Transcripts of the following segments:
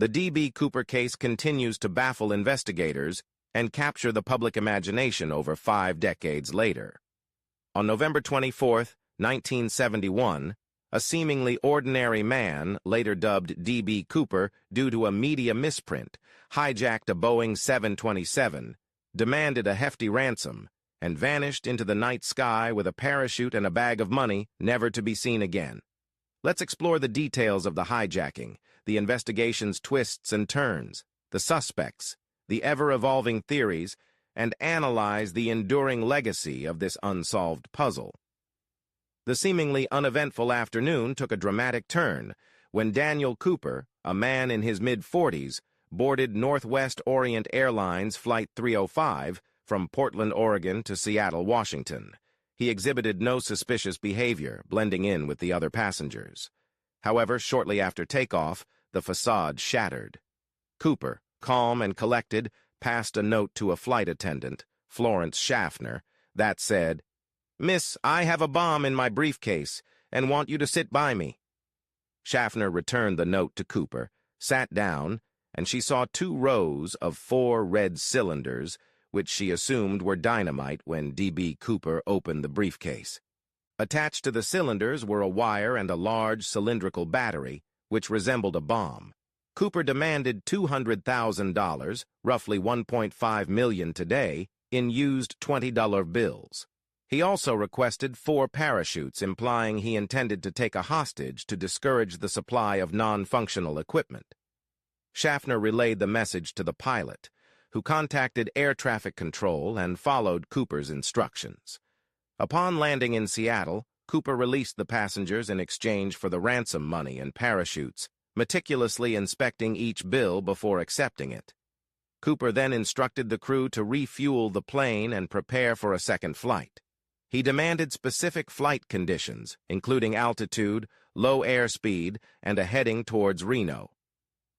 The D.B. Cooper case continues to baffle investigators and capture the public imagination over 5 decades later. On November 24, 1971, a seemingly ordinary man, later dubbed D.B. Cooper due to a media misprint, hijacked a Boeing 727, demanded a hefty ransom, and vanished into the night sky with a parachute and a bag of money, never to be seen again. Let's explore the details of the hijacking, the investigation's twists and turns, the suspects, the ever-evolving theories, and analyze the enduring legacy of this unsolved puzzle. The seemingly uneventful afternoon took a dramatic turn when Daniel Cooper, a man in his mid-40s, boarded Northwest Orient Airlines Flight 305 from Portland, Oregon to Seattle, Washington. He exhibited no suspicious behavior, blending in with the other passengers. However, shortly after takeoff, the facade shattered. Cooper, calm and collected, passed a note to a flight attendant, Florence Schaffner, that said, "Miss, I have a bomb in my briefcase and want you to sit by me." Schaffner returned the note to Cooper, sat down, and she saw 2 rows of 4 red cylinders, which she assumed were dynamite when D.B. Cooper opened the briefcase. Attached to the cylinders were a wire and a large cylindrical battery, which resembled a bomb. Cooper demanded $200,000, roughly $1.5 million today, in used $20 bills. He also requested 4 parachutes, implying he intended to take a hostage to discourage the supply of non-functional equipment. Schaffner relayed the message to the pilot, who contacted air traffic control and followed Cooper's instructions. Upon landing in Seattle, Cooper released the passengers in exchange for the ransom money and parachutes, meticulously inspecting each bill before accepting it. Cooper then instructed the crew to refuel the plane and prepare for a second flight. He demanded specific flight conditions, including altitude, low airspeed, and a heading towards Reno.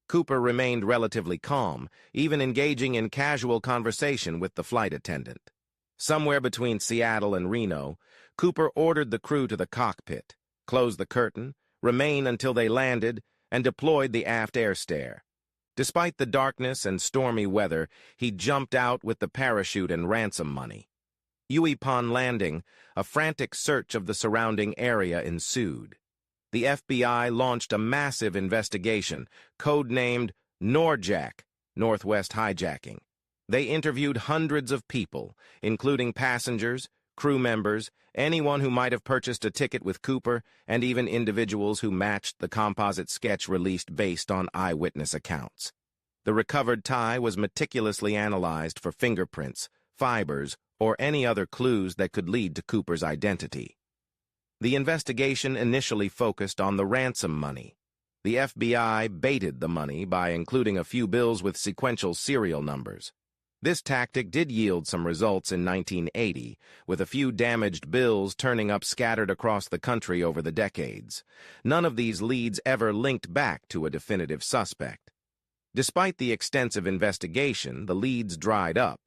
Cooper remained relatively calm, even engaging in casual conversation with the flight attendant. Somewhere between Seattle and Reno, Cooper ordered the crew to the cockpit, closed the curtain, remain until they landed, and deployed the aft air stair. Despite the darkness and stormy weather, he jumped out with the parachute and ransom money. Upon landing, a frantic search of the surrounding area ensued. The FBI launched a massive investigation, codenamed NORJAC, Northwest Hijacking. They interviewed hundreds of people, including passengers, crew members, anyone who might have purchased a ticket with Cooper, and even individuals who matched the composite sketch released based on eyewitness accounts. The recovered tie was meticulously analyzed for fingerprints, fibers, or any other clues that could lead to Cooper's identity. The investigation initially focused on the ransom money. The FBI baited the money by including a few bills with sequential serial numbers. This tactic did yield some results in 1980, with a few damaged bills turning up scattered across the country over the decades. None of these leads ever linked back to a definitive suspect. Despite the extensive investigation, the leads dried up.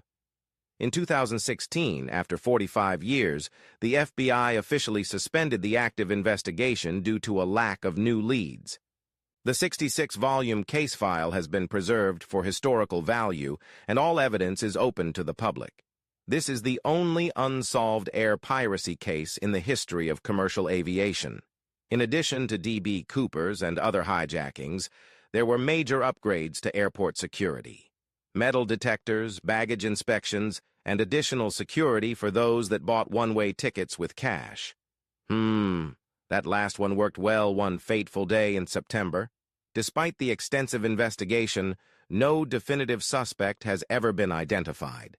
In 2016, after 45 years, the FBI officially suspended the active investigation due to a lack of new leads. The 66-volume case file has been preserved for historical value, and all evidence is open to the public. This is the only unsolved air piracy case in the history of commercial aviation. In addition to D.B. Cooper's and other hijackings, there were major upgrades to airport security. Metal detectors, baggage inspections, and additional security for those that bought one-way tickets with cash. That last one worked well one fateful day in September. Despite the extensive investigation, no definitive suspect has ever been identified.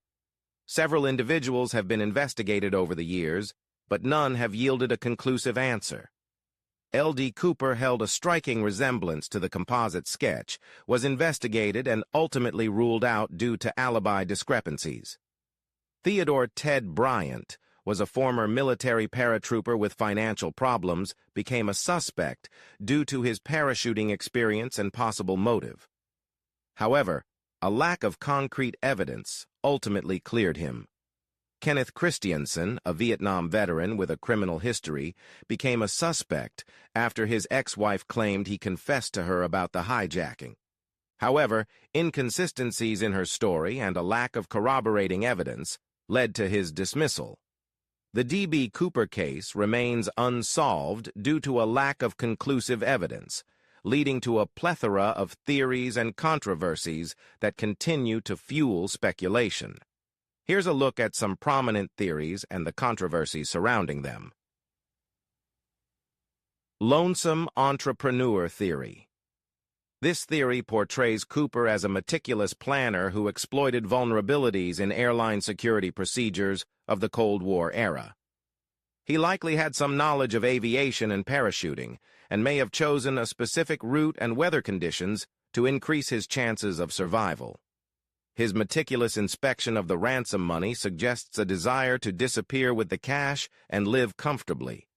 Several individuals have been investigated over the years, but none have yielded a conclusive answer. L.D. Cooper held a striking resemblance to the composite sketch, was investigated and ultimately ruled out due to alibi discrepancies. Theodore Ted Bryant was a former military paratrooper with financial problems, became a suspect due to his parachuting experience and possible motive. However, a lack of concrete evidence ultimately cleared him. Kenneth Christiansen, a Vietnam veteran with a criminal history, became a suspect after his ex-wife claimed he confessed to her about the hijacking. However, inconsistencies in her story and a lack of corroborating evidence led to his dismissal. The D.B. Cooper case remains unsolved due to a lack of conclusive evidence, leading to a plethora of theories and controversies that continue to fuel speculation. Here's a look at some prominent theories and the controversies surrounding them. Lonesome entrepreneur theory. This theory portrays Cooper as a meticulous planner who exploited vulnerabilities in airline security procedures of the Cold War era. He likely had some knowledge of aviation and parachuting, and may have chosen a specific route and weather conditions to increase his chances of survival. His meticulous inspection of the ransom money suggests a desire to disappear with the cash and live comfortably.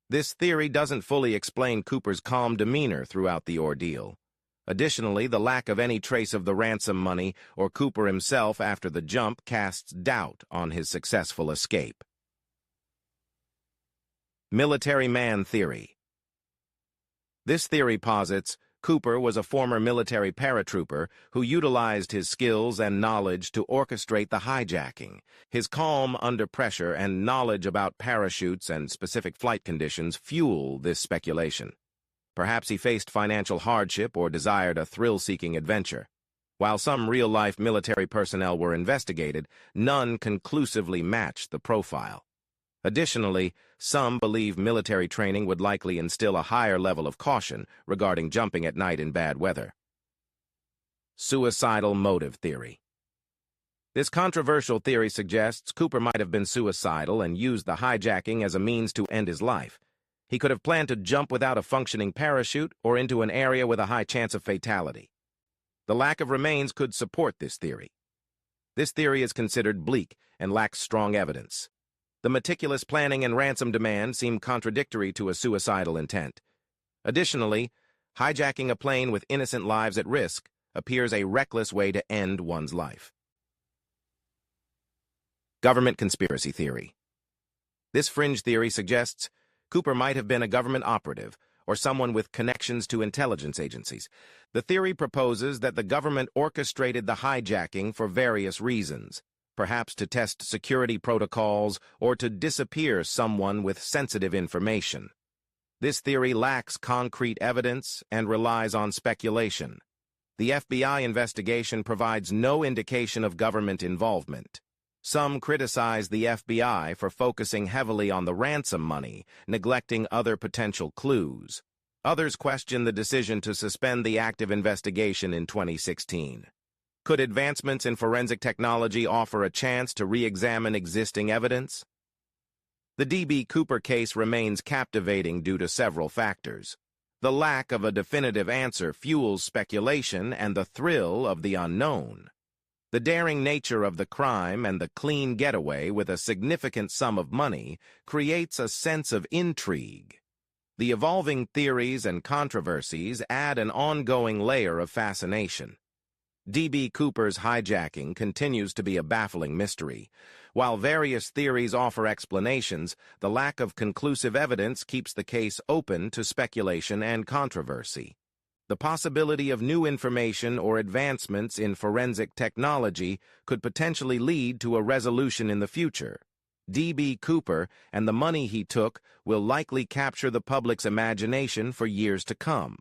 This theory doesn't fully explain Cooper's calm demeanor throughout the ordeal. Additionally, the lack of any trace of the ransom money or Cooper himself after the jump casts doubt on his successful escape. Military man theory. This theory posits Cooper was a former military paratrooper who utilized his skills and knowledge to orchestrate the hijacking. His calm under pressure and knowledge about parachutes and specific flight conditions fuel this speculation. Perhaps he faced financial hardship or desired a thrill-seeking adventure. While some real-life military personnel were investigated, none conclusively matched the profile. Additionally, some believe military training would likely instill a higher level of caution regarding jumping at night in bad weather. Suicidal motive theory. This controversial theory suggests Cooper might have been suicidal and used the hijacking as a means to end his life. He could have planned to jump without a functioning parachute or into an area with a high chance of fatality. The lack of remains could support this theory. This theory is considered bleak and lacks strong evidence. The meticulous planning and ransom demand seem contradictory to a suicidal intent. Additionally, hijacking a plane with innocent lives at risk appears a reckless way to end one's life. Government conspiracy theory. This fringe theory suggests Cooper might have been a government operative or someone with connections to intelligence agencies. The theory proposes that the government orchestrated the hijacking for various reasons, perhaps to test security protocols or to disappear someone with sensitive information. This theory lacks concrete evidence and relies on speculation. The FBI investigation provides no indication of government involvement. Some criticize the FBI for focusing heavily on the ransom money, neglecting other potential clues. Others question the decision to suspend the active investigation in 2016. Could advancements in forensic technology offer a chance to re-examine existing evidence? The D.B. Cooper case remains captivating due to several factors. The lack of a definitive answer fuels speculation and the thrill of the unknown. The daring nature of the crime and the clean getaway with a significant sum of money creates a sense of intrigue. The evolving theories and controversies add an ongoing layer of fascination. D.B. Cooper's hijacking continues to be a baffling mystery. While various theories offer explanations, the lack of conclusive evidence keeps the case open to speculation and controversy. The possibility of new information or advancements in forensic technology could potentially lead to a resolution in the future. D.B. Cooper and the money he took will likely capture the public's imagination for years to come.